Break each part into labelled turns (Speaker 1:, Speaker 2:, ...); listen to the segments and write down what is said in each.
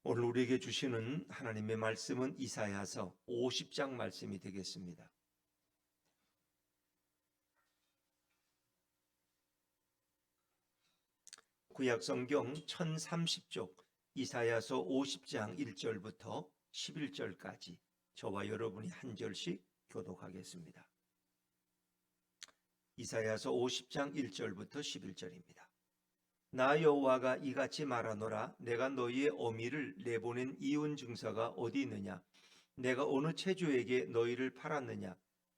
Speaker 1: 오늘 우리에게 주시는 하나님의 말씀은 이사야서 50장 말씀이 되겠습니다. 구약성경 1030쪽 이사야서 50장 1절부터 11절까지 저와 여러분이 한 절씩 교독하겠습니다. 이사야서 50장 1절부터 11절입니다. 나 여호와가 이같이 말하노라. 내가 너희의 어미를 내보낸 이혼 증서가 어디 있느냐? 내가 어느 체주에게 너희를 팔았느냐?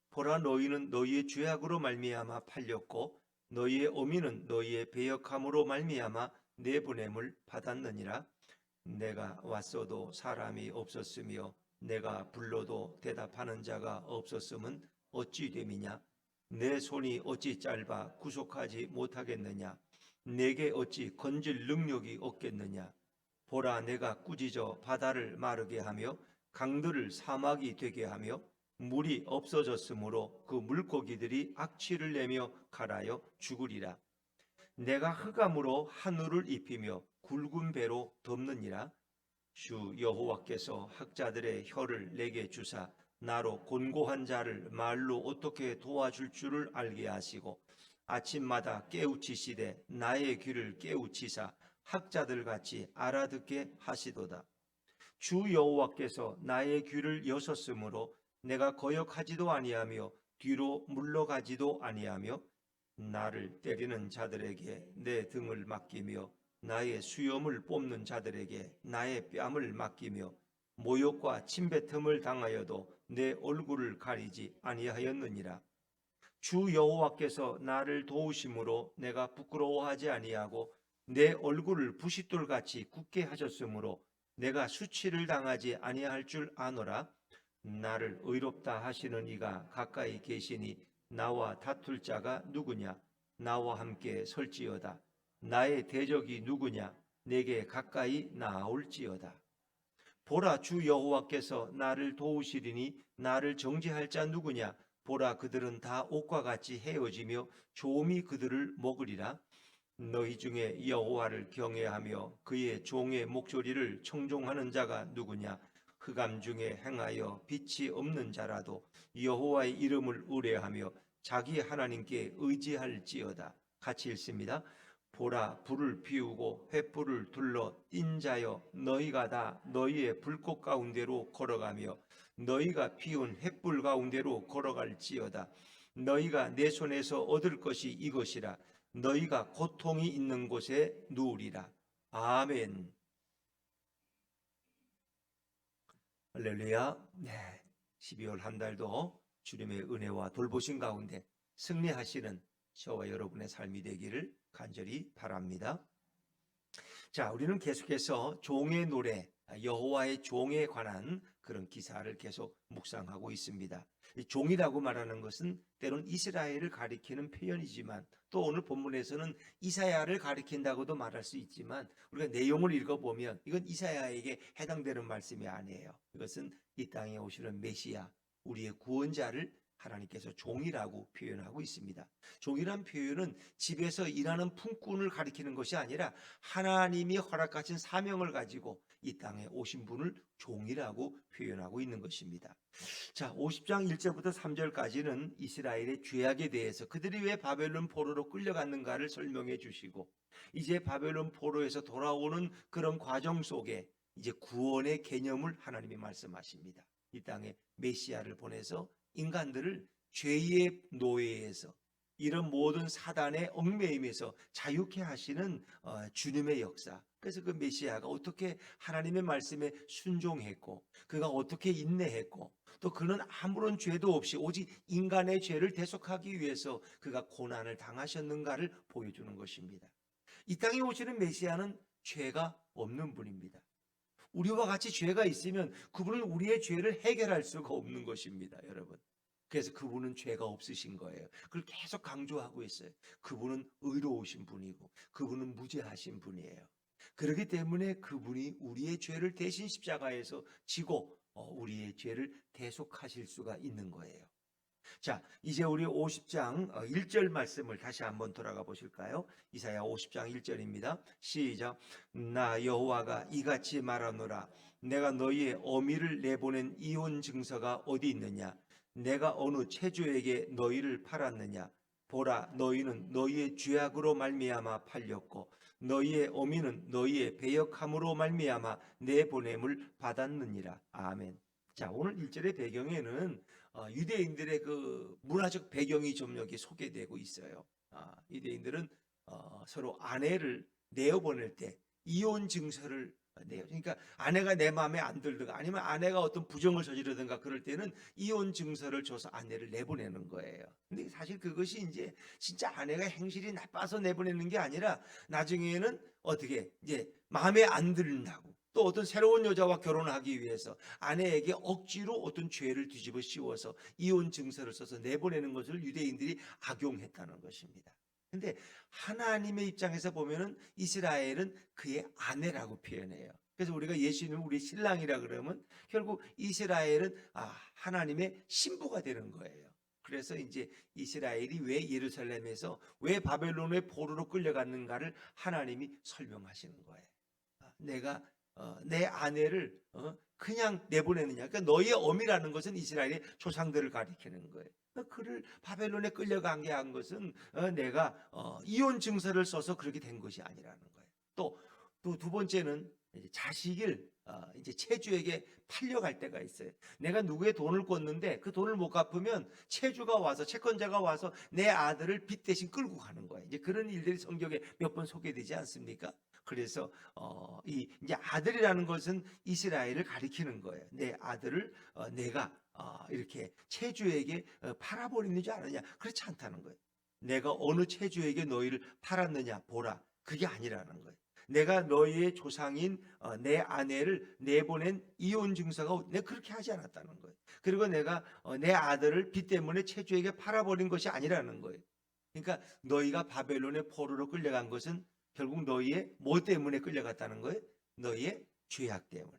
Speaker 1: 보라, 너희는 너희의 죄악으로 말미암아 팔렸고 너희의 어미는 너희의 배역함으로 말미암아 내보냄을 받았느니라. 내가 왔어도 사람이 없었으며 내가 불러도 대답하는 자가 없었음은 어찌 됨이냐? 내 손이 어찌 짧아 구속하지 못하겠느냐? 내게 어찌 건질 능력이 없겠느냐? 보라, 내가 꾸짖어 바다를 마르게 하며 강들을 사막이 되게 하며 물이 없어졌으므로 그 물고기들이 악취를 내며 갈아여 죽으리라. 내가 흑암으로 하늘을 입히며 굵은 배로 덮느니라. 주 여호와께서 학자들의 혀를 내게 주사 나로 곤고한 자를 말로 어떻게 도와줄 줄을 알게 하시고 아침마다 깨우치시되 나의 귀를 깨우치사 학자들 같이 알아듣게 하시도다. 주 여호와께서 나의 귀를 여셨으므로 내가 거역하지도 아니하며 뒤로 물러가지도 아니하며 나를 때리는 자들에게 내 등을 맡기며 나의 수염을 뽑는 자들에게 나의 뺨을 맡기며 모욕과 침뱉음을 당하여도 내 얼굴을 가리지 아니하였느니라. 주 여호와께서 나를 도우심으로 내가 부끄러워하지 아니하고 내 얼굴을 부싯돌같이 굳게 하셨으므로 내가 수치를 당하지 아니할 줄 아노라. 나를 의롭다 하시는 이가 가까이 계시니 나와 다툴 자가 누구냐? 나와 함께 설지어다. 나의 대적이 누구냐? 내게 가까이 나아올지어다. 보라, 주 여호와께서 나를 도우시리니 나를 정죄할 자 누구냐? 보라, 그들은 다 옥과 같이 헤어지며 조음이 그들을 먹으리라. 너희 중에 여호와를 경외하며 그의 종의 목소리를 청종하는 자가 누구냐? 흑암 중에 행하여 빛이 없는 자라도 여호와의 이름을 의뢰하며 자기 하나님께 의지할지어다. 같이 읽습니다. 보라, 불을 피우고 횃불을 둘러 띈 자여, 너희가 다 너희의 불꽃 가운데로 걸어가며 너희가 피운 횃불 가운데로 걸어갈지어다. 너희가 내 손에서 얻을 것이 이것이라. 너희가 고통이 있는 곳에 누우리라. 아멘. 할렐루야. 네, 12월 한 달도 주님의 은혜와 돌보신 가운데 승리하시는 저와 여러분의 삶이 되기를 간절히 바랍니다. 자, 우리는 계속해서 종의 노래, 여호와의 종에 관한 그런 기사를 계속 묵상하고 있습니다. 이 종이라고 말하는 것은 때론 이스라엘을 가리키는 표현이지만 또 오늘 본문에서는 이사야를 가리킨다고도 말할 수 있지만 우리가 내용을 읽어보면 이건 이사야에게 해당되는 말씀이 아니에요. 이것은 이 땅에 오시는 메시아, 우리의 구원자를 하나님께서 종이라고 표현하고 있습니다. 종이란 표현은 집에서 일하는 품꾼을 가리키는 것이 아니라 하나님이 허락하신 사명을 가지고 이 땅에 오신 분을 종이라고 표현하고 있는 것입니다. 자, 50장 1절부터 3절까지는 이스라엘의 죄악에 대해서 그들이 왜 바벨론 포로로 끌려갔는가를 설명해 주시고 이제 바벨론 포로에서 돌아오는 그런 과정 속에 이제 구원의 개념을 하나님이 말씀하십니다. 이 땅에 메시아를 보내서 인간들을 죄의 노예에서 이런 모든 사단의 얽매임에서 자유케 하시는 주님의 역사. 그래서 그 메시아가 어떻게 하나님의 말씀에 순종했고 그가 어떻게 인내했고 또 그는 아무런 죄도 없이 오직 인간의 죄를 대속하기 위해서 그가 고난을 당하셨는가를 보여주는 것입니다. 이 땅에 오시는 메시아는 죄가 없는 분입니다. 우리와 같이 죄가 있으면 그분은 우리의 죄를 해결할 수가 없는 것입니다, 여러분. 그래서 그분은 죄가 없으신 거예요. 그걸 계속 강조하고 있어요. 그분은 의로우신 분이고 그분은 무죄하신 분이에요. 그렇기 때문에 그분이 우리의 죄를 대신 십자가에서 지고 우리의 죄를 대속하실 수가 있는 거예요. 자, 이제 우리 50장 1절 말씀을 다시 한번 돌아가 보실까요? 이사야 50장 1절입니다. 시작. 나 여호와가 이같이 말하노라. 내가 너희의 어미를 내보낸 이혼 증서가 어디 있느냐? 내가 어느 체주에게 너희를 팔았느냐? 보라, 너희는 너희의 죄악으로 말미암아 팔렸고 너희의 어미는 너희의 배역함으로 말미암아 내보냄을 받았느니라. 아멘. 자, 오늘 1절의 배경에는 유대인들의 그 문화적 배경이 좀 여기 소개되고 있어요. 유대인들은 서로 아내를 내어보낼 때 이혼 증서를 내요. 그러니까 아내가 내 마음에 안 들든가 아니면 아내가 어떤 부정을 저지르든가 그럴 때는 이혼 증서를 줘서 아내를 내보내는 거예요. 근데 사실 그것이 이제 진짜 아내가 행실이 나빠서 내보내는 게 아니라 나중에는 어떻게 이제 마음에 안 든다고 또 어떤 새로운 여자와 결혼하기 위해서 아내에게 억지로 어떤 죄를 뒤집어 씌워서 이혼 증서를 써서 내보내는 것을 유대인들이 악용했다는 것입니다. 근데 하나님의 입장에서 보면은 이스라엘은 그의 아내라고 표현해요. 그래서 우리가 예수님을 우리 신랑이라 그러면 결국 이스라엘은 하나님의 신부가 되는 거예요. 그래서 이제 이스라엘이 왜 예루살렘에서 왜 바벨론의 포로로 끌려갔는가를 하나님이 설명하시는 거예요. 내가 내 아내를 그냥 내보내느냐? 그러니까 너희의 어미라는 것은 이스라엘의 조상들을 가리키는 거예요. 그를 바벨론에 끌려간 게 한 것은 내가 이혼 증서를 써서 그렇게 된 것이 아니라는 거예요. 또 두 번째는 이제 자식을 이제 채주에게 팔려갈 때가 있어요. 내가 누구의 돈을 꿨는데 그 돈을 못 갚으면 채주가 와서 채권자가 와서 내 아들을 빚 대신 끌고 가는 거예요. 이제 그런 일들이 성경에 몇 번 소개되지 않습니까? 그래서 이제 아들이라는 것은 이스라엘을 가리키는 거예요. 내 아들을 내가 이렇게 채주에게 팔아버리는 줄 아느냐? 그렇지 않다는 거예요. 내가 어느 채주에게 너희를 팔았느냐 보라. 그게 아니라는 거예요. 내가 너희의 조상인 내 아내를 내보낸 이혼 증서가 내가 그렇게 하지 않았다는 거예요. 그리고 내가 내 아들을 빚 때문에 채주에게 팔아버린 것이 아니라는 거예요. 그러니까 너희가 바벨론의 포로로 끌려간 것은 결국 너희의 뭐 때문에 끌려갔다는 거예요? 너희의 죄악 때문에.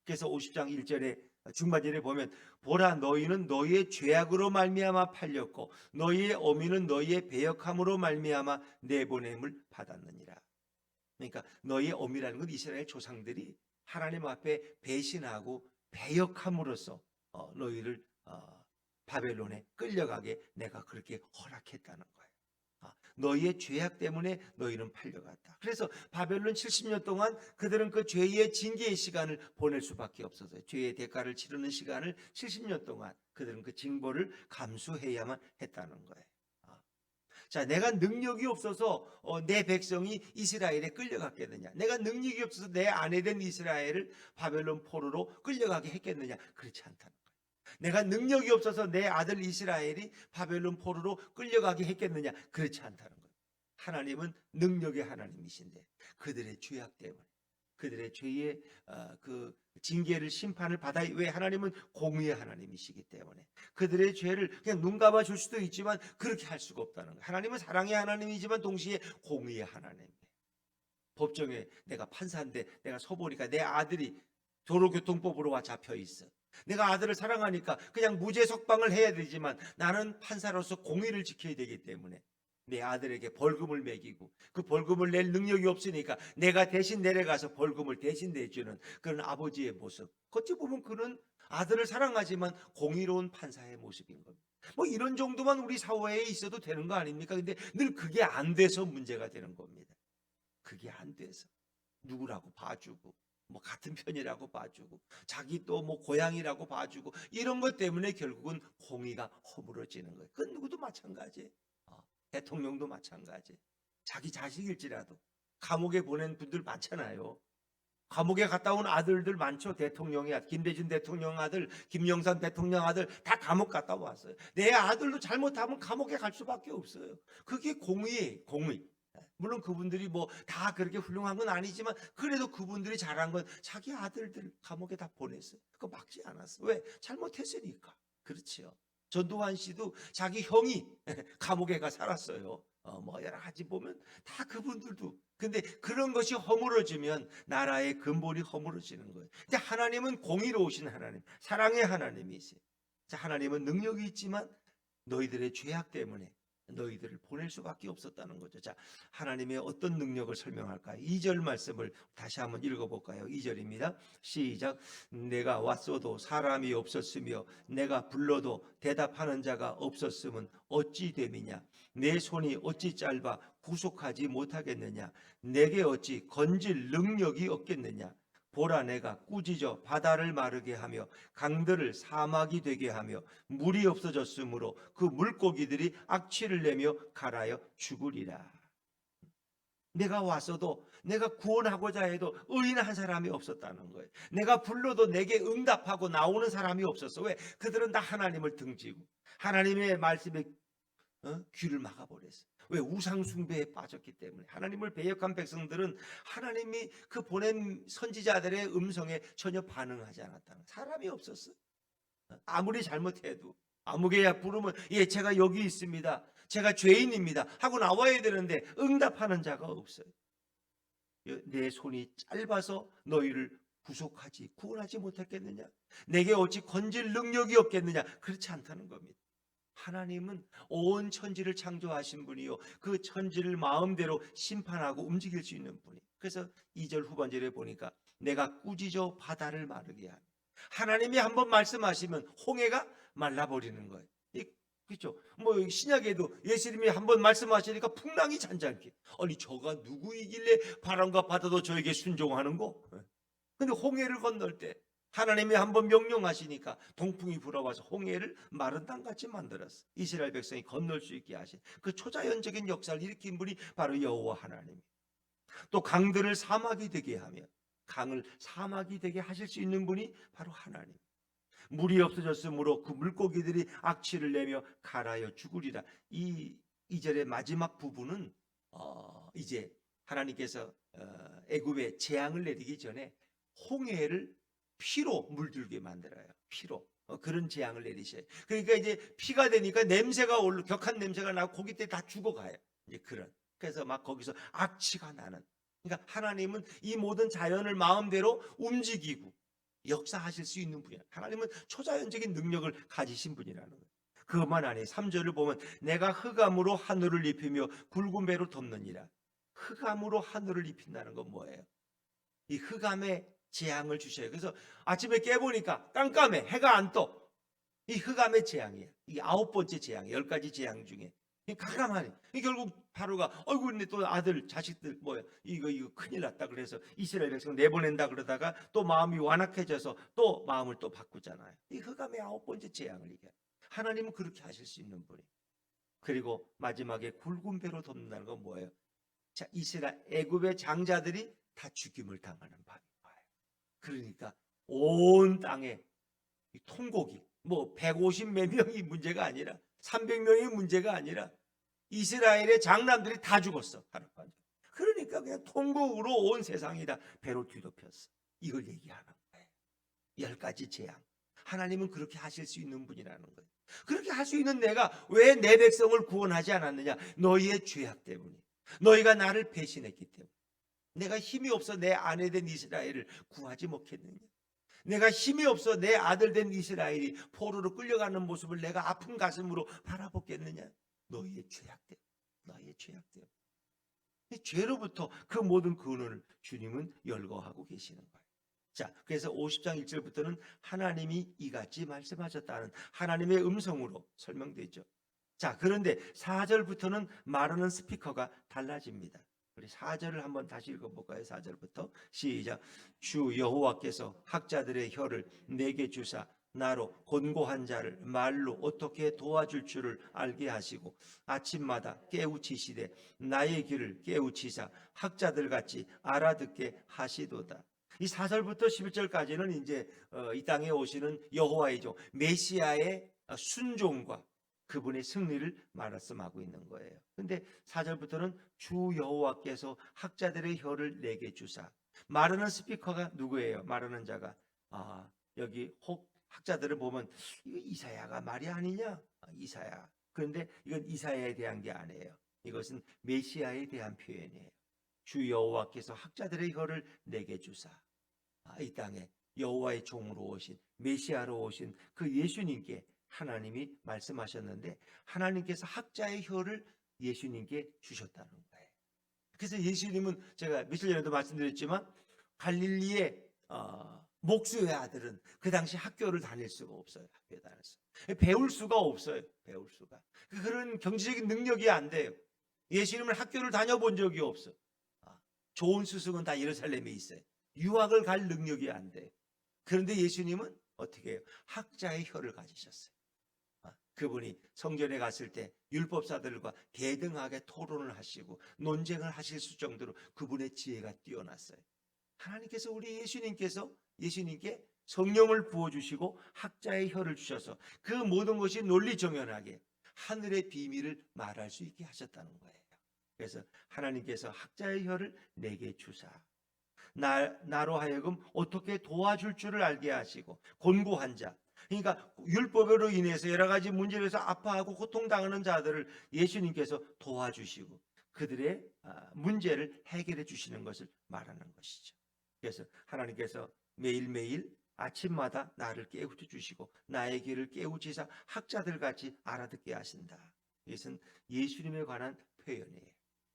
Speaker 1: 그래서 50장 1절에 중반절에 보면 보라 너희는 너희의 죄악으로 말미암아 팔렸고 너희의 어미는 너희의 배역함으로 말미암아 내보냄을 받았느니라. 그러니까 너희의 어미라는 건 이스라엘 조상들이 하나님 앞에 배신하고 배역함으로써 너희를 바벨론에 끌려가게 내가 그렇게 허락했다는 거예요. 너희의 죄악 때문에 너희는 팔려갔다. 그래서 바벨론 70년 동안 그들은 그 죄의 징계의 시간을 보낼 수밖에 없었어요. 죄의 대가를 치르는 시간을 70년 동안 그들은 그 징벌을 감수해야만 했다는 거예요. 자, 내가 능력이 없어서 내 백성이 이스라엘에 끌려갔겠느냐? 내가 능력이 없어서 내 아내된 이스라엘을 바벨론 포로로 끌려가게 했겠느냐? 그렇지 않다는 거예요. 내가 능력이 없어서 내 아들 이스라엘이 바벨론 포로로 끌려가게 했겠느냐? 그렇지 않다는 거예요. 하나님은 능력의 하나님이신데 그들의 죄악 때문에 그들의 죄의 그 징계를 심판을 받아야 왜 하나님은 공의의 하나님이시기 때문에 그들의 죄를 그냥 눈 감아 줄 수도 있지만 그렇게 할 수가 없다는 거예요. 하나님은 사랑의 하나님이지만 동시에 공의의 하나님. 법정에 내가 판사인데 내가 서보니까 내 아들이 도로교통법으로 와 잡혀 있어. 내가 아들을 사랑하니까 그냥 무죄 석방을 해야 되지만 나는 판사로서 공의를 지켜야 되기 때문에 내 아들에게 벌금을 매기고 그 벌금을 낼 능력이 없으니까 내가 대신 내려가서 벌금을 대신 내주는 그런 아버지의 모습. 어찌 보면 그는 아들을 사랑하지만 공의로운 판사의 모습인 겁니다. 뭐 이런 정도만 우리 사회에 있어도 되는 거 아닙니까? 근데 늘 그게 안 돼서 문제가 되는 겁니다. 그게 안 돼서 누구라고 봐주고 뭐 같은 편이라고 봐주고 자기 또 뭐 고향이라고 봐주고 이런 것 때문에 결국은 공의가 허물어지는 거예요. 그건 누구도 마찬가지예요. 대통령도 마찬가지. 자기 자식일지라도 감옥에 보낸 분들 많잖아요. 감옥에 갔다 온 아들들 많죠. 대통령의 아들, 김대중 대통령 아들, 김영삼 대통령 아들 다 감옥 갔다 왔어요. 내 아들도 잘못하면 감옥에 갈 수밖에 없어요. 그게 공의예요. 공의. 물론 그분들이 뭐 다 그렇게 훌륭한 건 아니지만 그래도 그분들이 잘한 건 자기 아들들 감옥에 다 보냈어요. 그거 막지 않았어요. 왜? 잘못했으니까. 그렇지요. 전두환 씨도 자기 형이 감옥에 가 살았어요. 뭐 여러 가지 보면 다 그분들도. 근데 그런 것이 허물어지면 나라의 근본이 허물어지는 거예요. 근데 하나님은 공의로우신 하나님, 사랑의 하나님이세요. 자, 하나님은 능력이 있지만 너희들의 죄악 때문에 너희들을 보낼 수밖에 없었다는 거죠. 자, 하나님의 어떤 능력을 설명할까요? 2절 말씀을 다시 한번 읽어볼까요? 2절입니다. 시작. 내가 왔어도 사람이 없었으며 내가 불러도 대답하는 자가 없었음은 어찌 됨이냐? 내 손이 어찌 짧아 구속하지 못하겠느냐? 내게 어찌 건질 능력이 없겠느냐? 보라, 내가 꾸짖어 바다를 마르게 하며 강들을 사막이 되게 하며 물이 없어졌으므로 그 물고기들이 악취를 내며 갈아여 죽으리라. 내가 왔어도, 내가 구원하고자 해도 의인 한 사람이 없었다는 거예요. 내가 불러도 내게 응답하고 나오는 사람이 없었어. 왜? 그들은 다 하나님을 등지고 하나님의 말씀에 귀를 막아버렸어. 왜? 우상 숭배에 빠졌기 때문에. 하나님을 배역한 백성들은 하나님이 그 보낸 선지자들의 음성에 전혀 반응하지 않았다는, 사람이 없었어. 아무리 잘못해도, 아무개야 부르면 예, 제가 여기 있습니다, 제가 죄인입니다 하고 나와야 되는데 응답하는 자가 없어요. 내 손이 짧아서 너희를 구속하지 구원하지 못했겠느냐? 내게 어찌 건질 능력이 없겠느냐? 그렇지 않다는 겁니다. 하나님은 온 천지를 창조하신 분이요, 그 천지를 마음대로 심판하고 움직일 수 있는 분이. 그래서 2절 후반절에 보니까 내가 꾸짖어 바다를 마르게 하니, 하나님이 한번 말씀하시면 홍해가 말라버리는 거예요. 그렇죠? 뭐 신약에도 예수님이 한번 말씀하시니까 풍랑이 잔잔케. 아니 저가 누구이길래 바람과 바다도 저에게 순종하는 거? 근데 홍해를 건널 때 하나님이 한번 명령하시니까 동풍이 불어와서 홍해를 마른 땅같이 만들었어. 이스라엘 백성이 건널 수 있게 하신 그 초자연적인 역사를 일으킨 분이 바로 여호와 하나님. 또 강들을 사막이 되게 하며, 강을 사막이 되게 하실 수 있는 분이 바로 하나님. 물이 없어졌으므로 그 물고기들이 악취를 내며 갈아여 죽으리라. 이 2절의 마지막 부분은 이제 하나님께서 애굽에 재앙을 내리기 전에 홍해를 피로 물들게 만들어요. 피로. 그런 재앙을 내리셔요. 그러니까 이제 피가 되니까 냄새가 격한 냄새가 나고 고기들이 다 죽어가요. 이제 그런. 그래서 막 거기서 악취가 나는. 그러니까 하나님은 이 모든 자연을 마음대로 움직이고 역사하실 수 있는 분이야. 하나님은 초자연적인 능력을 가지신 분이라는 거예요. 그것만 아니에요. 3절을 보면 내가 흑암으로 하늘을 입히며 굵은 배로 덮느니라. 흑암으로 하늘을 입힌다는 건 뭐예요? 이 흑암에 재앙을 주셔요. 그래서 아침에 깨보니까 깜깜해, 해가 안 떠. 이 흑암의 재앙이에요. 이 9번째 재앙, 10가지 재앙 중에 깜깜하니. 결국 바로가 어이구, 근데 또 아들 자식들 뭐야, 이거 큰일 났다 그래서 이스라엘 백성 내보낸다 그러다가 또 마음이 완악해져서 또 마음을 또 바꾸잖아요. 이 흑암의 9번째 재앙을 이겨. 하나님은 그렇게 하실 수 있는 분이. 그리고 마지막에 굵은 배로 덮는다는 건 뭐예요? 자, 이스라엘 애굽의 장자들이 다 죽임을 당하는 밤인 거예요. 그러니까 온 땅에 통곡이, 뭐 150몇 명이 문제가 아니라 300명이 문제가 아니라 이스라엘의 장남들이 다 죽었어, 하룻밤. 그러니까 그냥 통곡으로 온 세상이 다 배로 뒤덮였어. 이걸 얘기하는 거예요. 10가지 재앙. 하나님은 그렇게 하실 수 있는 분이라는 거예요. 그렇게 할 수 있는 내가 왜 내 백성을 구원하지 않았느냐? 너희의 죄악 때문에. 너희가 나를 배신했기 때문에. 내가 힘이 없어 내 아내 된 이스라엘을 구하지 못했느냐? 내가 힘이 없어 내 아들 된 이스라엘이 포로로 끌려가는 모습을 내가 아픈 가슴으로 바라보겠느냐? 너희의 죄악 때문에. 너희의 죄악 때문에. 죄로부터 그 모든 근원을 주님은 열거하고 계시는 거예요. 자, 그래서 50장 1절부터는 하나님이 이같이 말씀하셨다는 하나님의 음성으로 설명되죠. 자, 그런데 4절부터는 말하는 스피커가 달라집니다. 우리 4절을 한번 다시 읽어볼까요? 4절부터 시작. 주 여호와께서 학자들의 혀를 내게 주사 나로 곤고한 자를 말로 어떻게 도와줄 줄을 알게 하시고 아침마다 깨우치시되 나의 귀를 깨우치사 학자들 같이 알아듣게 하시도다. 이 4절부터 11절까지는 이제 이 땅에 오시는 여호와의 종 메시아의 순종과 그분의 승리를 말씀하고 있는 거예요. 근데 4절부터는 주 여호와께서 학자들의 혀를 내게 주사. 말하는 스피커가 누구예요? 말하는 자가 여기 혹 학자들을 보면 이거 이사야가 말이 아니냐? 이사야. 그런데 이건 이사야에 대한 게 아니에요. 이것은 메시아에 대한 표현이에요. 주 여호와께서 학자들의 혀를 내게 주사. 이 땅에 여호와의 종으로 오신 메시아로 오신 그 예수님께 하나님이 말씀하셨는데 하나님께서 학자의 혀를 예수님께 주셨다는 거예요. 그래서 예수님은 제가 며칠 전에도 말씀드렸지만 갈릴리의 목수의 아들은 그 당시 학교를 다닐 수가 없어요. 학교에 다닐 수. 배울 수가 없어요. 배울 수가. 그런 경제적인 능력이 안 돼요. 예수님은 학교를 다녀본 적이 없어. 좋은 스승은 다 예루살렘에 있어요. 유학을 갈 능력이 안 돼요. 그런데 예수님은 어떻게 해요? 학자의 혀를 가지셨어요. 그분이 성전에 갔을 때 율법사들과 대등하게 토론을 하시고 논쟁을 하실 수 정도로 그분의 지혜가 뛰어났어요. 하나님께서 우리 예수님께 성령을 부어주시고 학자의 혀를 주셔서 그 모든 것이 논리정연하게 하늘의 비밀을 말할 수 있게 하셨다는 거예요. 그래서 하나님께서 학자의 혀를 내게 주사 나로 하여금 어떻게 도와줄 줄을 알게 하시고 곤고한 자, 그러니까 율법으로 인해서 여러 가지 문제에서 아파하고 고통당하는 자들을 예수님께서 도와주시고 그들의 문제를 해결해 주시는 것을 말하는 것이죠. 그래서 하나님께서 매일매일 아침마다 나를 깨우쳐 주시고 나의 귀를 깨우치사 학자들같이 알아듣게 하신다. 이것은 예수님에 관한 표현이에요.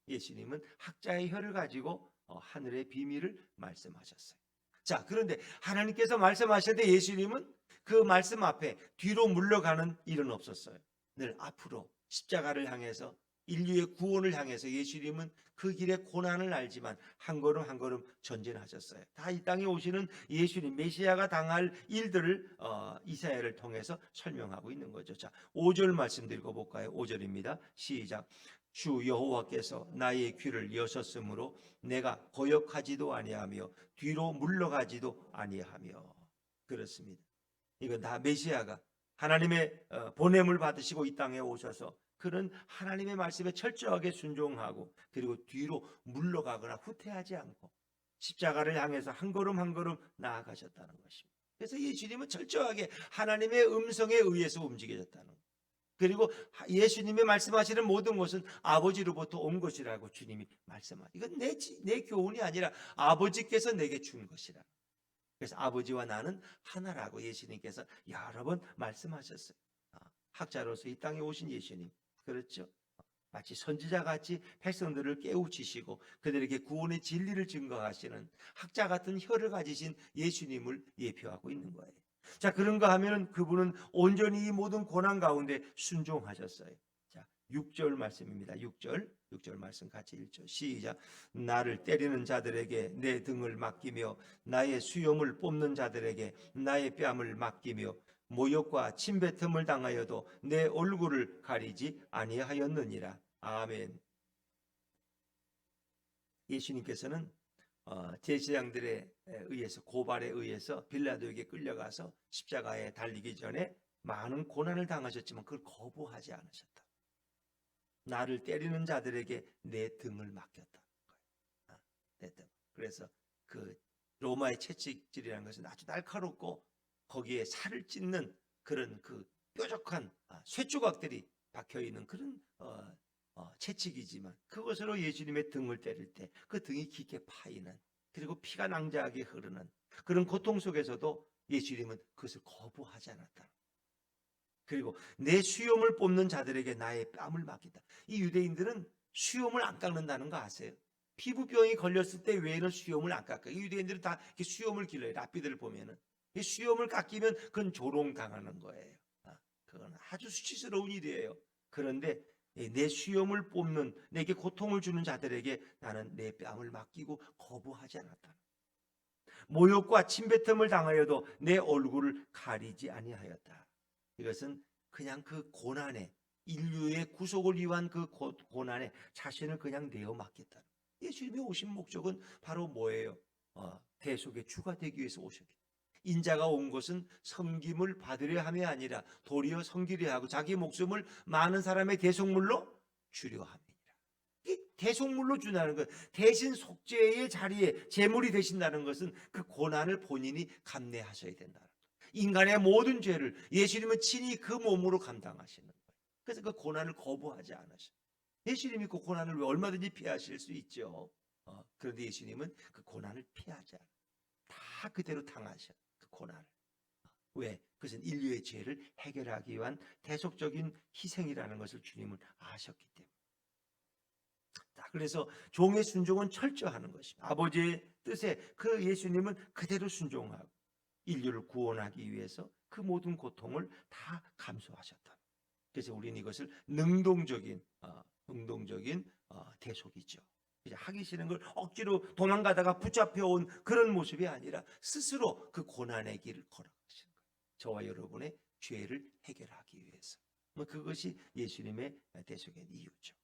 Speaker 1: 예수님은 학자의 혀를 가지고 하늘의 비밀을 말씀하셨어요. 자, 그런데 하나님께서 말씀하실 때 예수님은 그 말씀 앞에 뒤로 물러가는 일은 없었어요. 늘 앞으로 십자가를 향해서 인류의 구원을 향해서 예수님은 그 길의 고난을 알지만 한 걸음 한 걸음 전진하셨어요. 다 이 땅에 오시는 예수님 메시아가 당할 일들을 이사야를 통해서 설명하고 있는 거죠. 자, 5절 말씀 읽어볼까요? 5절입니다. 시작. 주 여호와께서 나의 귀를 여셨으므로 내가 거역하지도 아니하며 뒤로 물러가지도 아니하며. 그렇습니다. 이건 다 메시아가 하나님의 보냄을 받으시고 이 땅에 오셔서 그런 하나님의 말씀에 철저하게 순종하고 그리고 뒤로 물러가거나 후퇴하지 않고 십자가를 향해서 한 걸음 한 걸음 나아가셨다는 것입니다. 그래서 예수님은 철저하게 하나님의 음성에 의해서 움직여졌다는 거예요. 그리고 예수님이 말씀하시는 모든 것은 아버지로부터 온 것이라고 주님이 말씀하시고 이건 내 교훈이 아니라 아버지께서 내게 준 것이라. 그래서 아버지와 나는 하나라고 예수님께서 여러 번 말씀하셨어요. 학자로서 이 땅에 오신 예수님, 그렇죠? 마치 선지자같이 백성들을 깨우치시고 그들에게 구원의 진리를 증거하시는 학자 같은 혀를 가지신 예수님을 예표하고 있는 거예요. 자, 그런가 하면은 그분은 온전히 이 모든 고난 가운데 순종하셨어요. 자, 6절 말씀입니다. 6절 말씀 같이 읽죠. 시작. 나를 때리는 자들에게 내 등을 맡기며 나의 수염을 뽑는 자들에게 나의 뺨을 맡기며 모욕과 침뱉음을 당하여도 내 얼굴을 가리지 아니하였느니라. 아멘. 예수님께서는 제사장들에 의해서 고발에 의해서 빌라도에게 끌려가서 십자가에 달리기 전에 많은 고난을 당하셨지만 그걸 거부하지 않으셨다. 나를 때리는 자들에게 내 등을 맡겼다. 내 등. 그래서 그 로마의 채찍질이라는 것은 아주 날카롭고 거기에 살을 찢는 그런 그 뾰족한 쇠조각들이 박혀 있는 그런 채찍이지만 그것으로 예수님의 등을 때릴 때 그 등이 깊게 파이는 그리고 피가 낭자하게 흐르는 그런 고통 속에서도 예수님은 그것을 거부하지 않았다. 그리고 내 수염을 뽑는 자들에게 나의 뺨을 맡긴다. 이 유대인들은 수염을 안 깎는다는 거 아세요? 피부병이 걸렸을 때 외에는 수염을 안 깎아요. 이 유대인들은 다 이렇게 수염을 길러요. 랍비들을 보면은 이 수염을 깎이면 그건 조롱당하는 거예요. 그건 아주 수치스러운 일이에요. 그런데 내 수염을 뽑는 내게 고통을 주는 자들에게 나는 내 뺨을 맡기고 거부하지 않았다. 모욕과 침뱉음을 당하여도 내 얼굴을 가리지 아니하였다. 이것은 그냥 그 고난에 인류의 구속을 위한 그 고난에 자신을 그냥 내어 맡겠다. 예수님이 오신 목적은 바로 뭐예요? 대속의 주가 되기 위해서 오셨기. 인자가 온 것은 섬김을 받으려 함이 아니라 도리어 섬기려 하고 자기 목숨을 많은 사람의 대속물로 주려 함이니라. 이 대속물로 준다는 것, 대신 속죄의 자리에 제물이 되신다는 것은 그 고난을 본인이 감내하셔야 된다는 것. 인간의 모든 죄를 예수님은 친히 그 몸으로 감당하시는 거예요. 그래서 그 고난을 거부하지 않으셔요. 예수님이 그 고난을 얼마든지 피하실 수 있죠. 그런데 예수님은 그 고난을 피하지 않아요. 다 그대로 당하셔. 그 고난을. 왜? 그것은 인류의 죄를 해결하기 위한 대속적인 희생이라는 것을 주님은 아셨기 때문에. 자, 그래서 종의 순종은 철저하는 것입니다. 아버지의 뜻에 그 예수님은 그대로 순종하고 인류를 구원하기 위해서 그 모든 고통을 다 감수하셨다. 그래서 우리는 이것을 능동적인 대속이죠. 이제 하기 싫은 걸 억지로 도망가다가 붙잡혀온 그런 모습이 아니라 스스로 그 고난의 길을 걸어가시는 거예요. 저와 여러분의 죄를 해결하기 위해서. 그것이 예수님의 대속의 이유죠.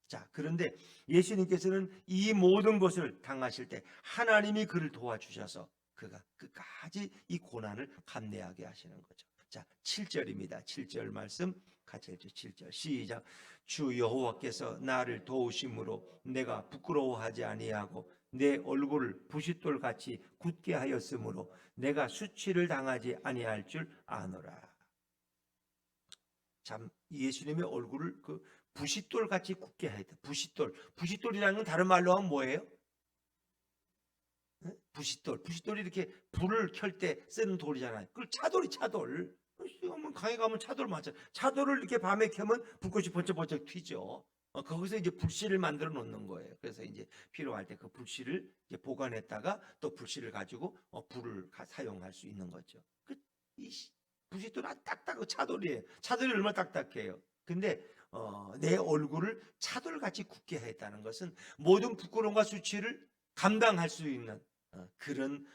Speaker 1: 자, 그런데 예수님께서는 이 모든 것을 당하실 때 하나님이 그를 도와주셔서 그가 끝까지 이 고난을 감내하게 하시는 거죠. 자, 7절입니다. 7절 말씀 같이 해주세요. 7절 시작. 주 여호와께서 나를 도우심으로 내가 부끄러워하지 아니하고 내 얼굴을 부싯돌 같이 굳게 하였으므로 내가 수치를 당하지 아니할 줄 아노라. 참, 예수님의 얼굴을 그 부싯돌 같이 굳게 하였다. 부싯돌이라는 건 다른 말로 하면 뭐예요? 부싯돌이 이렇게 불을 켤 때 쓰는 돌이잖아요. 그 차돌. 강에 가면 차돌 맞아. 차돌을 이렇게 밤에 켜면 불꽃이 번쩍번쩍 튀죠. 거기서 이제 불씨를 만들어 놓는 거예요. 그래서 이제 필요할 때 그 불씨를 이제 보관했다가 또 불씨를 가지고 불을 사용할 수 있는 거죠. 이 부싯돌 아주 딱딱하고 차돌이에요. 차돌이 얼마나 딱딱해요. 근데 내 얼굴을 차돌같이 굳게 했다는 것은 모든 부끄러움과 수치를 감당할 수 있는 그런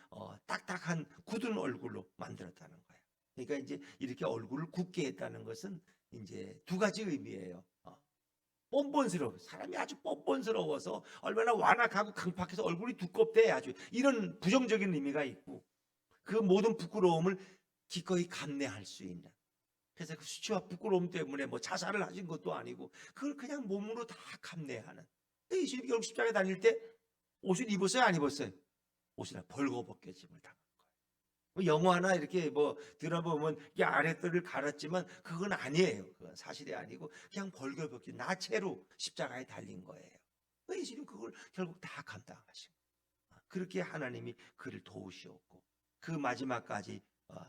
Speaker 1: 딱딱한 굳은 얼굴로 만들었다는 거예요. 그러니까 이제 이렇게 얼굴을 굳게 했다는 것은 이제 두 가지 의미예요. 뻔뻔스러워. 사람이 아주 뻔뻔스러워서 얼마나 완악하고 강팍해서 얼굴이 두껍대 아주 이런 부정적인 의미가 있고 그 모든 부끄러움을 기꺼이 감내할 수 있는. 그래서 그 수치와 부끄러움 때문에 뭐 자살을 하신 것도 아니고 그걸 그냥 몸으로 다 감내하는. 예수님이 결국 십자가에 달릴 때 옷을 입었어요, 안 입었어요? 옷을 벌거벗겨짐을 당한 거예요. 영화나 이렇게 뭐 드라마 보면 아랫뜰을 갈았지만 그건 아니에요. 그건 사실이 아니고 그냥 벌거벗긴 나체로 십자가에 달린 거예요. 예수님 그걸 결국 다 감당하신 거예요. 그렇게 하나님이 그를 도우시었고 그 마지막까지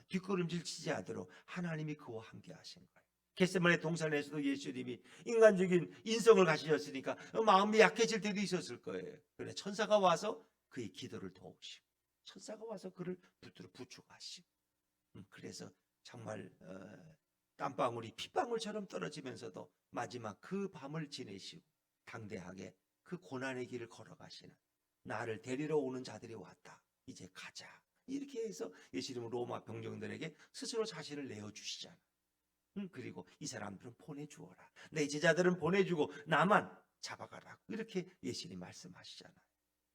Speaker 1: 뒷걸음질 치지 않도록 하나님이 그와 함께 하신 거예요. 겟세마네 동산에서도 예수님이 인간적인 인성을 가지셨으니까 마음이 약해질 때도 있었을 거예요. 그런데 천사가 와서 그의 기도를 도우시고 천사가 와서 그를 붙들어 부축하시고 그래서 정말 땀방울이 핏방울처럼 떨어지면서도 마지막 그 밤을 지내시고 당대하게 그 고난의 길을 걸어가시는 나를 데리러 오는 자들이 왔다. 이제 가자. 이렇게 해서 예수님은 로마 병정들에게 스스로 자신을 내어주시잖아. 그리고 이 사람들은 보내주어라. 내 제자들은 보내주고 나만 잡아가라고 이렇게 예수님이 말씀하시잖아요.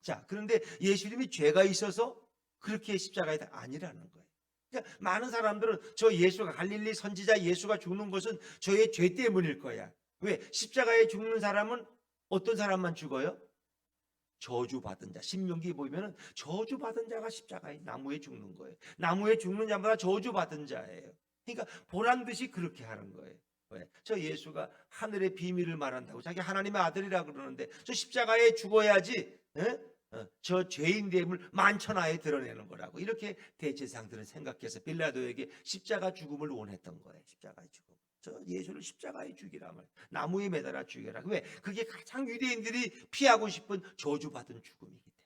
Speaker 1: 자, 그런데 예수님이 죄가 있어서 그렇게 십자가에 아니라는 거예요. 그러니까 많은 사람들은 저 예수가 갈릴리 선지자 예수가 죽는 것은 저의 죄 때문일 거야. 왜? 십자가에 죽는 사람은 어떤 사람만 죽어요? 저주받은 자. 신명기 보면은 저주받은 자가 십자가에 나무에 죽는 거예요. 나무에 죽는 자마다 저주받은 자예요. 그러니까 보란 듯이 그렇게 하는 거예요. 왜? 저 예수가 하늘의 비밀을 말한다고 자기 하나님의 아들이라 그러는데 저 십자가에 죽어야지 저 죄인됨을 만천하에 드러내는 거라고 이렇게 대제사장들은 생각해서 빌라도에게 십자가 죽음을 원했던 거예요. 십자가의 죽음. 저 예수를 십자가에 죽이라 말. 나무에 매달아 죽여라. 왜? 그게 가장 유대인들이 피하고 싶은 저주받은 죽음이기 때문에.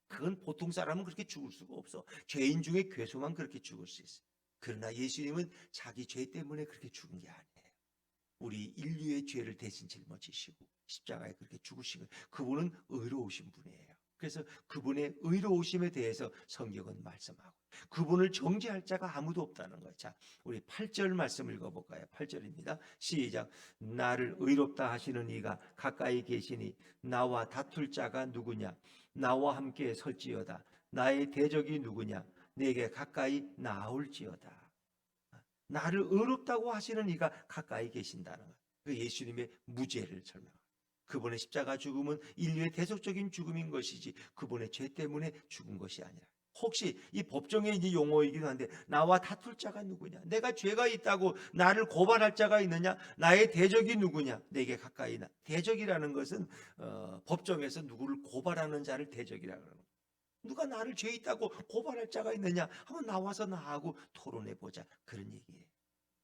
Speaker 1: 그건 보통 사람은 그렇게 죽을 수가 없어. 죄인 중에 괴수만 그렇게 죽을 수 있어요. 그러나 예수님은 자기 죄 때문에 그렇게 죽은 게 아니에요. 우리 인류의 죄를 대신 짊어지시고 십자가에 그렇게 죽으신 거예요. 그분은 의로우신 분이에요. 그래서 그분의 의로우심에 대해서 성경은 말씀하고 그분을 정죄할 자가 아무도 없다는 거예요. 자, 우리 8절 말씀 읽어볼까요? 8절입니다. 시작. 나를 의롭다 하시는 이가 가까이 계시니 나와 다툴 자가 누구냐? 나와 함께 설지어다. 나의 대적이 누구냐? 내게 가까이 나올지어다. 나를 의롭다고 하시는 이가 가까이 계신다는 거예요. 그 예수님의 무죄를 설명합니다. 그분의 십자가 죽음은 인류의 대속적인 죽음인 것이지 그분의 죄 때문에 죽은 것이 아니라 혹시 이 법정의 이제 용어이기도 한데 나와 다툴 자가 누구냐? 내가 죄가 있다고 나를 고발할 자가 있느냐? 나의 대적이 누구냐? 내게 가까이 나. 대적이라는 것은 법정에서 누구를 고발하는 자를 대적이라고 하는 거예요. 누가 나를 죄 있다고 고발할 자가 있느냐? 한번 나와서 나하고 토론해 보자. 그런 얘기예요.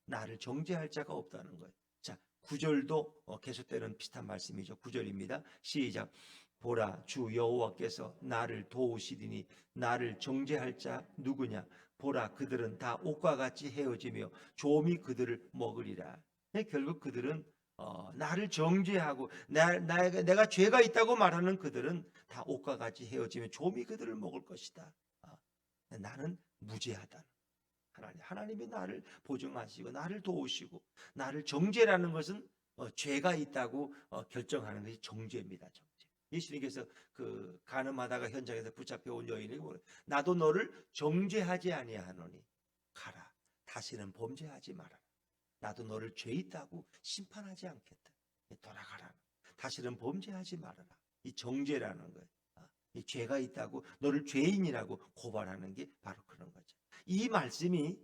Speaker 1: 나를 정죄할 자가 없다는 거예요. 자, 9절도 계속되는 비슷한 말씀이죠. 9절입니다. 시작. 보라, 주 여호와께서 나를 도우시리니 나를 정죄할 자 누구냐? 보라, 그들은 다 옷과 같이 헤어지며 좀이 그들을 먹으리라. 결국 그들은 나를 정죄하고 내가 죄가 있다고 말하는 그들은 다 옷과 같이 헤어지며 좀이 그들을 먹을 것이다. 나는 무죄하다. 하나님이 나를 보증하시고 나를 도우시고, 나를 정죄라는 것은 죄가 있다고 결정하는 것이 정죄입니다. 정죄. 예수님께서 그 간음하다가 현장에서 붙잡혀 온 여인에게 나도 너를 정죄하지 아니하노니 가라, 다시는 범죄하지 마라. 나도 너를 죄 있다고 심판하지 않겠다. 돌아가라. 다시는 범죄하지 말아라. 이 정죄라는 거예요. 이 죄가 있다고 너를 죄인이라고 고발하는 게 바로 그런 거죠. 이 말씀이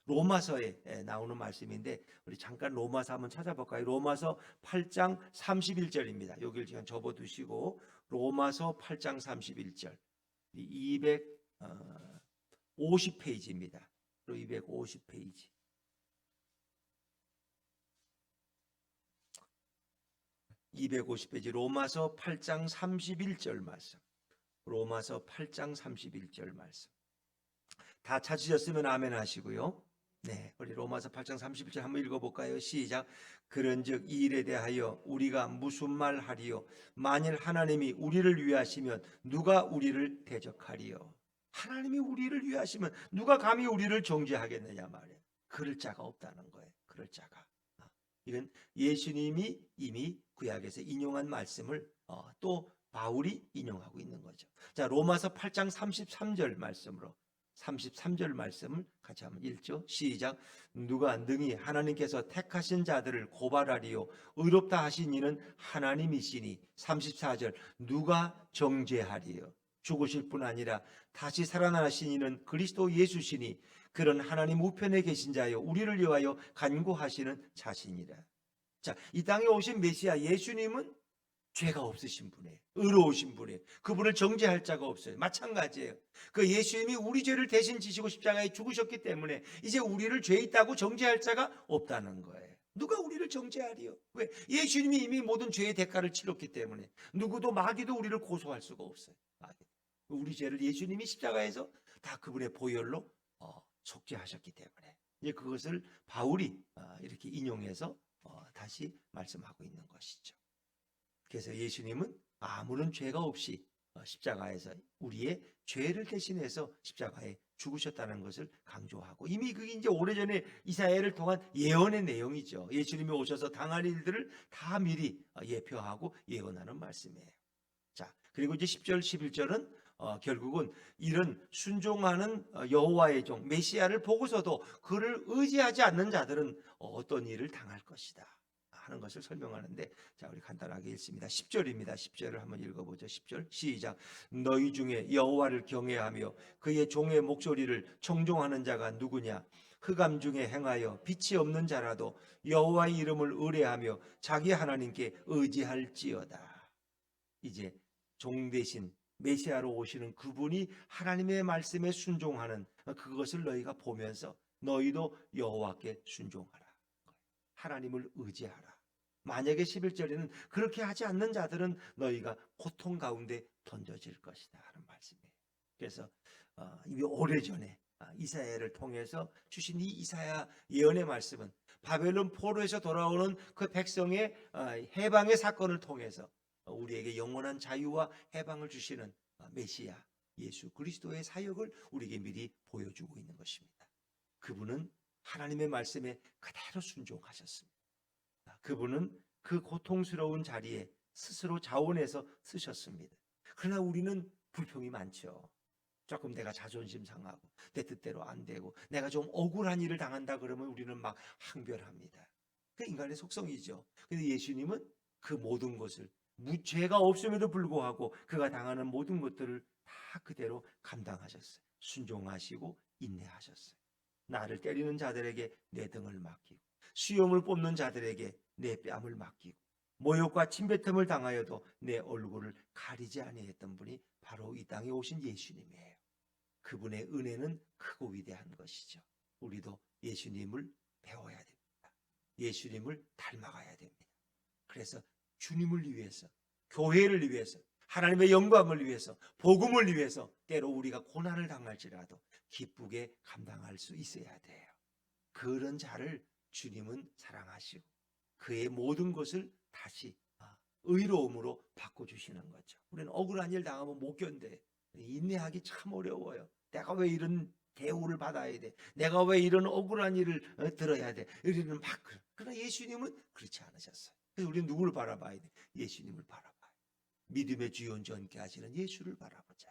Speaker 1: 로마서에 나오는 말씀인데, 우리 잠깐 로마서 한번 찾아볼까요? 로마서 8장 31절입니다. 여기를 그냥 접어두시고 로마서 8장 31절 250페이지입니다. 250페이지. 로마서 8장 31절 말씀. 로마서 8장 31절 말씀. 다 찾으셨으면 아멘 하시고요. 네, 우리 로마서 8장 31절 한번 읽어볼까요? 시작. 그런즉 이 일에 대하여 우리가 무슨 말 하리요? 만일 하나님이 우리를 위하시면 누가 우리를 대적하리요? 하나님이 우리를 위하시면 누가 감히 우리를 정죄하겠느냐 말이에요. 그럴 자가 없다는 거예요. 그럴 자가. 이건 예수님이 이미 구약에서 인용한 말씀을 또 바울이 인용하고 있는 거죠. 자, 로마서 8장 33절 말씀으로 33절 말씀을 같이 한번 읽죠. 시작. 누가 능히 하나님께서 택하신 자들을 고발하리요? 의롭다 하신 이는 하나님이시니. 34절. 누가 정죄하리요? 죽으실 뿐 아니라 다시 살아나신 이는 그리스도 예수시니. 그런 하나님 우편에 계신 자여 우리를 위하여 간구하시는 자신이라. 자, 이 땅에 오신 메시아 예수님은 죄가 없으신 분이에요. 의로우신 분이에요. 그분을 정죄할 자가 없어요. 마찬가지예요. 그 예수님이 우리 죄를 대신 지시고 십자가에 죽으셨기 때문에 이제 우리를 죄 있다고 정죄할 자가 없다는 거예요. 누가 우리를 정죄하리요? 왜? 예수님이 이미 모든 죄의 대가를 치렀기 때문에 누구도 마귀도 우리를 고소할 수가 없어요. 우리 죄를 예수님이 십자가에서 다 그분의 보혈로 속죄하셨기 때문에 이제 그것을 바울이 이렇게 인용해서 다시 말씀하고 있는 것이죠. 그래서 예수님은 아무런 죄가 없이 십자가에서 우리의 죄를 대신해서 십자가에 죽으셨다는 것을 강조하고, 이미 그게 이제 오래전에 이사야를 통한 예언의 내용이죠. 예수님이 오셔서 당할 일들을 다 미리 예표하고 예언하는 말씀이에요. 자, 그리고 이제 10절 11절은 결국은 이런 순종하는 여호와의 종 메시아를 보고서도 그를 의지하지 않는 자들은 어떤 일을 당할 것이다 하는 것을 설명하는데, 자, 우리 간단하게 읽습니다. 10절입니다. 10절을 한번 읽어보죠. 10절 시작. 너희 중에 여호와를 경외하며 그의 종의 목소리를 청종하는 자가 누구냐? 흑암 중에 행하여 빛이 없는 자라도 여호와의 이름을 의뢰하며 자기 하나님께 의지할지어다. 이제 종 대신 메시아로 오시는 그분이 하나님의 말씀에 순종하는 그것을 너희가 보면서 너희도 여호와께 순종하라. 하나님을 의지하라. 만약에 11절에는 그렇게 하지 않는 자들은 너희가 고통 가운데 던져질 것이다 하는 말씀이에요. 그래서 이미 오래전에 이사야를 통해서 주신 이 이사야 예언의 말씀은 바벨론 포로에서 돌아오는 그 백성의 해방의 사건을 통해서 우리에게 영원한 자유와 해방을 주시는 메시아 예수 그리스도의 사역을 우리에게 미리 보여주고 있는 것입니다. 그분은 하나님의 말씀에 그대로 순종하셨습니다. 그분은 그 고통스러운 자리에 스스로 자원해서 쓰셨습니다. 그러나 우리는 불평이 많죠. 조금 내가 자존심 상하고 내 뜻대로 안 되고 내가 좀 억울한 일을 당한다 그러면 우리는 막 항변합니다. 그 인간의 속성이죠. 근데 예수님은 그 모든 것을 죄가 없음에도 불구하고 그가 당하는 모든 것들을 다 그대로 감당하셨어요. 순종하시고 인내하셨어요. 나를 때리는 자들에게 내 등을 맡기고 수염을 뽑는 자들에게 내 뺨을 맡기고 모욕과 침뱉음을 당하여도 내 얼굴을 가리지 아니했던 분이 바로 이 땅에 오신 예수님이에요. 그분의 은혜는 크고 위대한 것이죠. 우리도 예수님을 배워야 됩니다. 예수님을 닮아가야 됩니다. 그래서 주님을 위해서, 교회를 위해서, 하나님의 영광을 위해서, 복음을 위해서 때로 우리가 고난을 당할지라도 기쁘게 감당할 수 있어야 돼요. 그런 자를 주님은 사랑하시고 그의 모든 것을 다시 의로움으로 바꿔주시는 거죠. 우리는 억울한 일 당하면 못 견뎌. 인내하기 참 어려워요. 내가 왜 이런 대우를 받아야 돼? 내가 왜 이런 억울한 일을 들어야 돼? 우리는 막 그러나 예수님은 그렇지 않으셨어요. 그래서 우리는 누구를 바라봐야 돼? 예수님을 바라봐요. 믿음의 주연자 함께 하시는 예수를 바라보자.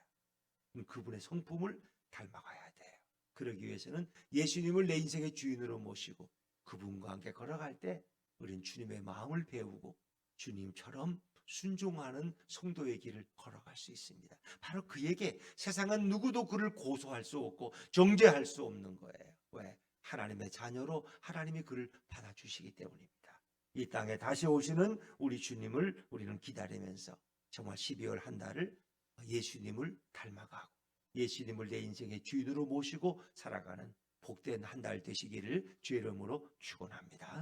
Speaker 1: 그분의 성품을 닮아가야 돼요. 그러기 위해서는 예수님을 내 인생의 주인으로 모시고 그분과 함께 걸어갈 때 우리는 주님의 마음을 배우고 주님처럼 순종하는 성도의 길을 걸어갈 수 있습니다. 바로 그에게 세상은 누구도 그를 고소할 수 없고 정죄할 수 없는 거예요. 왜? 하나님의 자녀로 하나님이 그를 받아주시기 때문입니다. 이 땅에 다시 오시는 우리 주님을 우리는 기다리면서 정말 12월 한 달을 예수님을 닮아가고 예수님을 내 인생의 주인으로 모시고 살아가는 복된 한 달 되시기를 주의 이름으로 축원합니다.